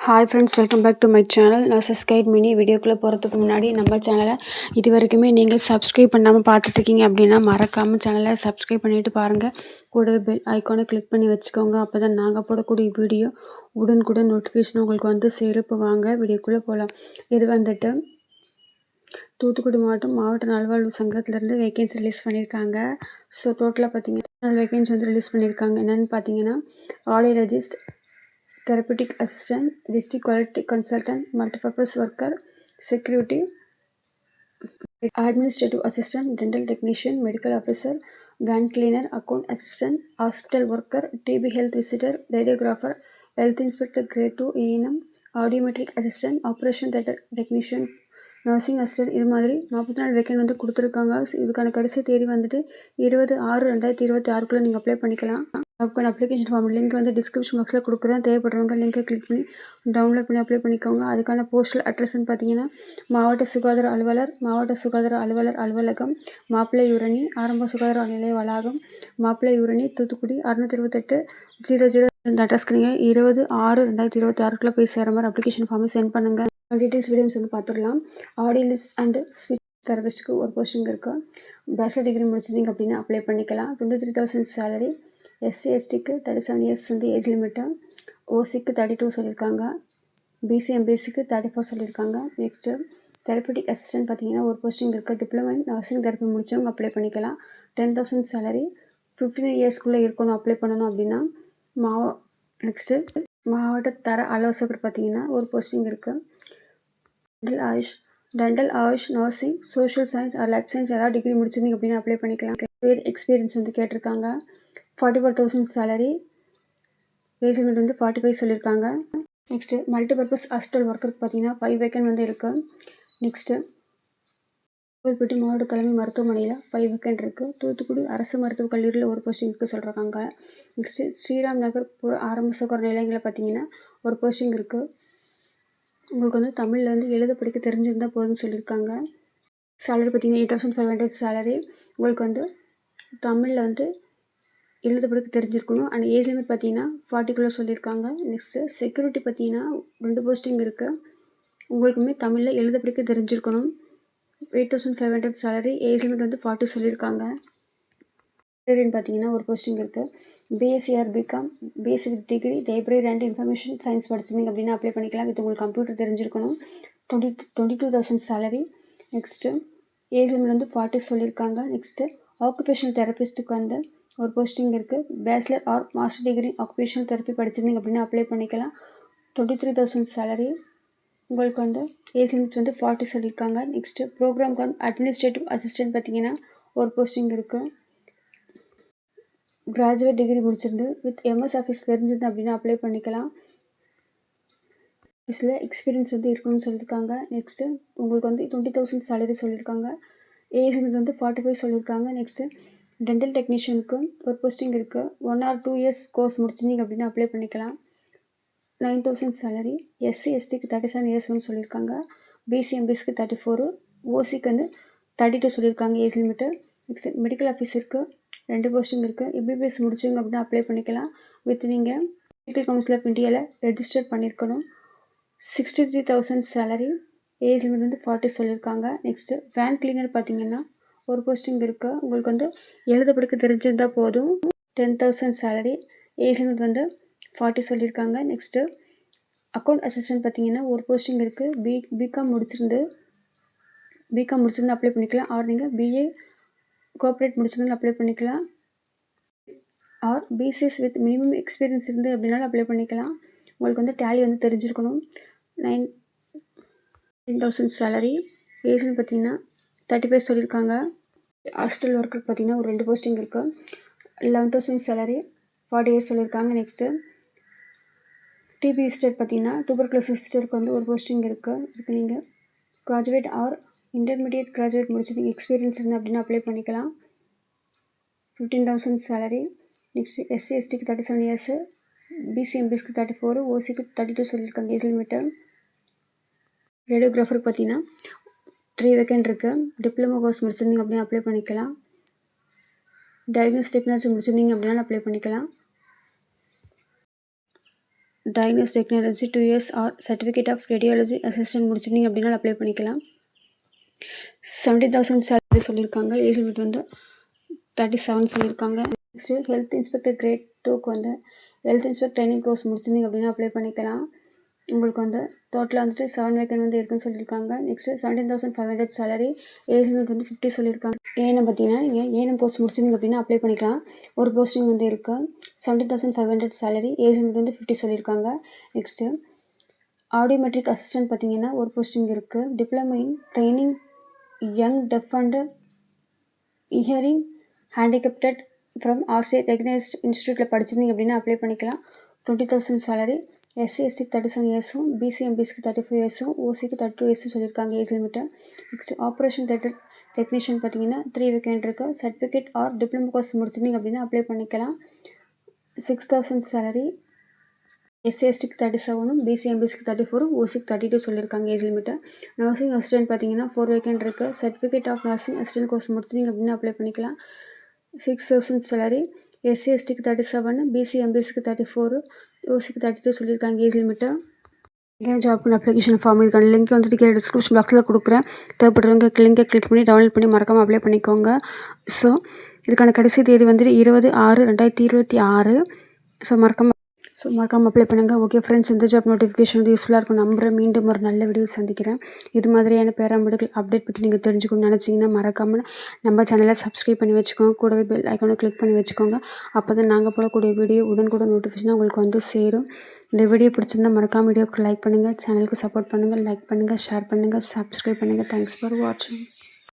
Hi friends, welcome back to my channel. நான் சஸ்கைட் mini. வீடியோக்குள்ளே போகிறதுக்கு முன்னாடி நம்ம சேனலை இது வரைக்குமே நீங்கள் சப்ஸ்கிரைப் பண்ணாமல் பார்த்துட்ருக்கீங்க அப்படின்னா மறக்காமல் சேனலை சப்ஸ்கிரைப் பண்ணிவிட்டு பாருங்கள். கூடவே பெல் ஐக்கானை கிளிக் பண்ணி வச்சுக்கோங்க. அப்போ தான் நாங்கள் போடக்கூடிய வீடியோ உடனுக்குடன் நோட்டிஃபிகேஷன் உங்களுக்கு வந்து சேருப்பு. வாங்க வீடியோக்குள்ளே போகலாம். இது வந்துட்டு தூத்துக்குடி மாவட்ட நல்வாழ்வு சங்கத்திலேருந்து வேகன்சி ரிலீஸ் பண்ணியிருக்காங்க. ஸோ டோட்டலாக பார்த்தீங்கன்னா வேகன்சி வந்து ரிலீஸ் பண்ணியிருக்காங்க. என்னென்னு பார்த்தீங்கன்னா audiologist, therapeutic assistant, district quality consultant, multipurpose worker, security, administrative assistant, dental technician, medical officer, van cleaner, account assistant, hospital worker, TB health visitor, radiographer, health inspector grade 2 ANM, audiometric assistant, operation theater technician, nursing assistant. இது மாதிரி 44 vacant வந்து கொடுத்துருக்காங்க. இதுக்கான கடைசி தேதி வந்துட்டு 20/6/2026 நீங்கள் apply பண்ணிக்கலாம். அதுக்கான அப்ளிகேஷன் ஃபார்ம் லிங்க் வந்து டிஸ்கிரிப்ஷன் பாக்ஸில் கொடுக்குறேன். தேவைப்படுறவங்க லிங்கை கிளிக் பண்ணி டவுன்லோட் பண்ணி அப்ளை பண்ணிக்கோங்க. அதுக்கான போஸ்டல் அட்ரஸ்ன்னு பார்த்தீங்கன்னா மாவட்ட சுகாதார அலுவலர் அலுவலகம், மாப்பிள்ளையூரணி ஆரம்ப சுகாதார நிலைய வளாகம், மாப்பிள்ளையூரணி, தூத்துக்குடி 628-00. இந்த அட்ரஸ்க்கு நீங்கள் 20/6/2026 போய் சேர மாதிரி அப்ளிகேஷன் ஃபார்மை சென்ட் பண்ணுங்கள். டீட்டெயில்ஸ் வீடியோஸ் வந்து பார்த்துடலாம். ஆடியலிஸ்ட் அண்ட் ஸ்பீச் தெரபிஸ்ட்டுக்கு ஒரு போஸ்டிங் இருக்குது. பேச்சுலர் டிகிரி முடிச்சிருந்தீங்க அப்படின்னா அப்ளை பண்ணிக்கலாம். 23,000 சேலரி. எஸ்சி எஸ்டிக்கு 37 இயர்ஸ் வந்து ஏஜ் லிமிட்டு. ஓசிக்கு 32 சொல்லியிருக்காங்க. பிசி எம்பிஎஸ்சிக்கு 34 சொல்லியிருக்காங்க. நெக்ஸ்ட்டு தெரப்பட்டிக் அசிஸ்டன்ட் பார்த்தீங்கன்னா ஒரு போஸ்டிங் இருக்குது. டிப்ளமோ இன் நர்சிங் தெரப்பி முடித்தவங்க அப்ளை பண்ணிக்கலாம். 10,000 சேலரி. 15 இயர்ஸ்க்குள்ளே இருக்கணும் அப்ளை பண்ணணும் அப்படின்னா. நெக்ஸ்ட்டு மாவட்ட தர ஆலோசகர் பார்த்தீங்கன்னா ஒரு போஸ்டிங் இருக்குது. Dental AYUSH, nursing, social science or life science ஏதாவது டிகிரி முடிச்சிருந்தீங்க அப்படின்னு அப்ளை பண்ணிக்கலாம். எக்ஸ்பீரியன்ஸ் வந்து கேட்டிருக்காங்க. 44,000 சேலரி. ஏஜ் லிமிட் வந்து 45 சொல்லியிருக்காங்க. நெக்ஸ்ட்டு மல்டிபர்பஸ் ஹாஸ்பிட்டல் ஒர்க்கருக்கு பார்த்தீங்கன்னா 5 வேக்கன்ட் வந்து இருக்குது. நெக்ஸ்ட்டு கோவில்பட்டி மாவட்ட தலைமை மருத்துவமனையில் 5 வேக்கன்ட் இருக்குது. தூத்துக்குடி அரசு மருத்துவக் கல்லூரியில் ஒரு போஸ்டிங் இருக்குது சொல்கிறாங்க. நெக்ஸ்ட்டு ஸ்ரீராம் நகர் ஆரம்ப சுகாதார நிலையங்களில் பார்த்தீங்கன்னா ஒரு போஸ்டிங் இருக்குது. உங்களுக்கு வந்து தமிழில் வந்து எழுத படிக்க தெரிஞ்சிருந்தால் போதும்னு சொல்லியிருக்காங்க. சேலரி பார்த்தீங்கன்னா 8,500 சேலரி. உங்களுக்கு வந்து தமிழில் வந்து எழுத படிக்க தெரிஞ்சிருக்கணும். அண்ட் ஏஜ் லிமிட் பார்த்தீங்கன்னா 40 சொல்லியிருக்காங்க. நெக்ஸ்ட்டு செக்யூரிட்டி பார்த்தீங்கன்னா 2 போஸ்டிங் இருக்குது. உங்களுக்குமே தமிழில் எழுத படிக்க தெரிஞ்சிருக்கணும். 8,500 சேலரி. ஏஜ் லிமிட் வந்து 40 சொல்லியிருக்காங்க. பார்த்தீங்கன்னா ஒரு போஸ்டிங் இருக்குது. BSc or BCom, BSc with degree, library and information science படிச்சிருந்தீங்க அப்படின்னா அப்ளை பண்ணிக்கலாம். வித் உங்களுக்கு கம்ப்யூட்டர் தெரிஞ்சிருக்கணும். 22,000 சேலரி. நெக்ஸ்ட்டு ஏஜ் லிமிட் வந்து 40 சொல்லியிருக்காங்க. நெக்ஸ்ட்டு ஆக்குபேஷனல் தெரபிஸ்ட்டுக்கு வந்து ஒரு போஸ்டிங் இருக்குது. Bachelor or master degree occupational therapy படிச்சிருந்தீங்க அப்படின்னா அப்ளை பண்ணிக்கலாம். 23,000 சேலரி. உங்களுக்கு வந்து ஏஜ் லிமிட் வந்து 40 சொல்லியிருக்காங்க. நெக்ஸ்ட்டு ப்ரோக்ராம் அட்மினிஸ்ட்ரேட்டிவ் அசிஸ்டன்ட் பார்த்தீங்கன்னா ஒரு போஸ்டிங் இருக்குது. கிராஜுவேட் டிகிரி முடிச்சிருந்து வித் எம்எஸ் ஆஃபீஸ் தெரிஞ்சிருந்து அப்படின்னா அப்ளை பண்ணிக்கலாம். ஆஃபீஸில் எக்ஸ்பீரியன்ஸ் வந்து இருக்கணும்னு சொல்லியிருக்காங்க. நெக்ஸ்ட்டு உங்களுக்கு வந்து 20,000 சேலரி சொல்லியிருக்காங்க. ஏஜ் லிமிட் வந்து 45 சொல்லியிருக்காங்க. நெக்ஸ்ட்டு டென்டல் டெக்னீஷியனுக்கு ஒரு போஸ்டிங் இருக்குது. 1 or 2 இயர்ஸ் கோர்ஸ் முடிச்சிருந்தீங்க அப்படின்னா அப்ளை பண்ணிக்கலாம். 9,000 சேலரி. எஸ்சி எஸ்டிக்கு 37 இயர்ஸ்னு சொல்லியிருக்காங்க. பிசி எம்பிஎஸ்க்கு 34, ஓசிக்கு வந்து 32 சொல்லியிருக்காங்க ஏஜ் லிமிட்டு. நெக்ஸ்ட்டு மெடிக்கல் ஆஃபீஸருக்கு 2 போஸ்டிங் இருக்குது. எம்பிபிஎஸ் முடிச்சிங்க அப்படின்னா அப்ளை பண்ணிக்கலாம். வித் நீங்கள் மெடிக்கல் கவுன்சில் ஆஃப் இந்தியாவில் ரெஜிஸ்டர் பண்ணியிருக்கணும். 63,000 சேலரி. ஏஜ் லிமிட் வந்து 40 சொல்லியிருக்காங்க. நெக்ஸ்ட்டு வேன் கிளீனர் பார்த்தீங்கன்னா ஒரு போஸ்டிங் இருக்குது. உங்களுக்கு வந்து எழுத படிக்க தெரிஞ்சிருந்தால் போதும். 10,000 சேலரி. ஏஜ் லிமிட் வந்து 40 சொல்லியிருக்காங்க. நெக்ஸ்ட்டு அக்கௌண்ட் அசிஸ்டன்ட் பார்த்தீங்கன்னா ஒரு போஸ்டிங் இருக்குது. பிகாம் முடிச்சிருந்து அப்ளை பண்ணிக்கலாம். ஆர் நீங்கள் பிஏ கோஆப்ரேட் முடிச்சிருந்து அப்ளை பண்ணிக்கலாம். Or BCS with minimum experience இருந்து அப்படின்னாலும் அப்ளை பண்ணிக்கலாம். உங்களுக்கு வந்து டேலி வந்து தெரிஞ்சிருக்கணும். 9,000 சேலரி. ஏஜ்னு பார்த்தீங்கன்னா 35 சொல்லியிருக்காங்க. ஹாஸ்பிட்டல் ஒர்க்கருக்கு பார்த்தீங்கன்னா ஒரு 2 போஸ்டிங் இருக்குது. 11,000 சேலரி. 40 இயர்ஸ் சொல்லியிருக்காங்க. நெக்ஸ்ட்டு டிபி விசிட்டர் பார்த்தீங்கன்னா டியூபர்குலோசிஸ் விசிட்டருக்கு வந்து ஒரு போஸ்டிங் இருக்குது. இதுக்கு நீங்கள் கிராஜுவேட் ஆர் இன்டர்மீடியட் கிராஜுவேட் முடிச்சதுக்கு எக்ஸ்பீரியன்ஸ் இருந்து அப்படின்னா அப்ளை பண்ணிக்கலாம். 15,000 சேலரி. நெக்ஸ்ட்டு எஸ்சி எஸ்டிக்கு 37 இயர்ஸு, பிசி எம்பிஎஸ்க்கு 34, ஓசிக்கு 32 சொல்லியிருக்காங்க ஏஜ் லிமிட்டு. ரேடியோகிராஃபருக்கு பார்த்தீங்கன்னா 3 வேக்கன்ட் இருக்குது. டிப்ளமோ கோர்ஸ் முடிச்சிருந்தீங்க அப்படின்னா அப்ளை பண்ணிக்கலாம். டயக்னோஸ்டிக் டெக்னாலஜி முடிச்சிருந்தீங்க அப்படின்னாலும் அப்ளை பண்ணிக்கலாம். Diagnose technology 2 years or certificate of radiology assistant முடிச்சிருந்தீங்க அப்படின்னாலும் அப்ளை பண்ணிக்கலாம். 70,000 சேலரி சொல்லியிருக்காங்க. ஏஜ் லிமிட் வந்து 37 சொல்லியிருக்காங்க. நெக்ஸ்ட்டு ஹெல்த் இன்ஸ்பெக்டர் கிரேட் 2க்கு வந்து ஹெல்த் இன்ஸ்பெக்டர் ட்ரைனிங் கோர்ஸ் முடிச்சிருந்தீங்க அப்படின்னா அப்ளை பண்ணிக்கலாம். உங்களுக்கு வந்து டோட்டலாக வந்துட்டு 7 வேக்கன் வந்து இருக்குன்னு சொல்லியிருக்காங்க. Next 17,500 salary. ஏஜ் லிமிட் வந்து 50 சொல்லியிருக்காங்க. ஏஎன்எம் பார்த்தீங்கன்னா நீங்கள் ஏஎன்எம் கோர்ஸ் முடிச்சிருந்தீங்க அப்படின்னா அப்ளை பண்ணிக்கலாம். ஒரு போஸ்டிங் வந்து இருக்குது. 17,500 சேலரி. ஏஜ் லிமிட் வந்து 50 சொல்லியிருக்காங்க. நெக்ஸ்ட்டு ஆடியோமெட்ரிக் அசிஸ்டன்ட் பார்த்தீங்கன்னா ஒரு போஸ்டிங் இருக்குது. Diploma in training young deaf and hearing handicapped from RCI recognised இன்ஸ்டியூட்டில் படிச்சிருந்தீங்க அப்படின்னா அப்ளை பண்ணிக்கலாம். 20,000 சேலரி. எஸ்சி எஸ்சிக்கு 37 இயர்ஸும் பிசி எம்பிசிக்கு 35 இயர்ஸும் ஓசிக்கு 32 இயர்ஸும் சொல்லியிருக்காங்க age limit. Next operation theatre technician பார்த்தீங்கன்னா 3 வேக்கன்ட் இருக்குது. சர்டிஃபிகேட் ஆர் டிப்ளமோ கோர்ஸ் முடிச்சிருந்தீங்க அப்படின்னா அப்ளை பண்ணிக்கலாம். 6,000 சேலரி. எஸ்சி எஸ்டிக்கு 37ம் பிசி எம்பிசிக்கு 34ம் ஓசிக்கு 32 சொல்லியிருக்காங்க ஏஜ் லிமிட்டு. நர்சிங் அசிஸ்டன்ட் பார்த்தீங்கன்னா 4 வேக்கன்ட் இருக்குது. Certificate of nursing assistant course முடிச்சிருந்தீங்க அப்படின்னா அப்ளை பண்ணிக்கலாம். 6,000 சேலரி. எஸ்சி எஸ்டிக்கு 37, பிசி எம்பிசிக்கு 34, ஓசிக்கு 32 சொல்லியிருக்காங்க ஏஜ் லிமிட்டு. இந்தியா ஜாப்க்கு அப்ளிகேஷன் ஃபார்ம் இருக்கான லிங்க் வந்துட்டு கீழே டிஸ்கிரிப்ஷன் பாக்ஸில் கொடுக்குறேன். தேவைப்படுறவங்க லிங்கை கிளிக் பண்ணி டவுன்லோட் பண்ணி மறக்காமல் அப்ளை பண்ணிக்கோங்க. ஸோ இதுக்கான கடைசி தேதி வந்துட்டு 20/6/2026. ஸோ மறக்காமல் அப்ளை பண்ணுங்கள். ஓகே ஃப்ரெண்ட்ஸ், இந்த ஜாப் நோட்டிஃபிகேஷன் வந்து யூஸ்ஃபுல்லாக இருக்கும் நம்புறேன். மீண்டும் ஒரு நல்ல வீடியோ சந்திக்கிறேன். இது மாதிரியான பேராமெடிக்கல் அப்டேட் பற்றி நீங்கள் தெரிஞ்சுக்கணும்னு நினச்சிங்கன்னா மறக்காமல் நம்ம சேனலை சப்ஸ்கிரைப் பண்ணி வச்சுக்கோங்க. கூடவே பெல் ஐக்கானை கிளிக் பண்ணி வச்சுக்கோங்க. அப்போ தான் நாங்கள் போடக்கூடிய வீடியோ உடனுக்குடன் நோட்டிஃபிகேஷன் உங்களுக்கு வந்து சேரும். இந்த வீடியோ பிடிச்சிருந்தா மறக்காமல் வீடியோக்கு லைக் பண்ணுங்கள். சேனலுக்கு சப்போர்ட் பண்ணுங்கள். லைக் பண்ணுங்கள், ஷேர் பண்ணுங்கள், சப்ஸ்கிரைப் பண்ணுங்கள். தேங்க்ஸ் ஃபார் வாட்சிங்.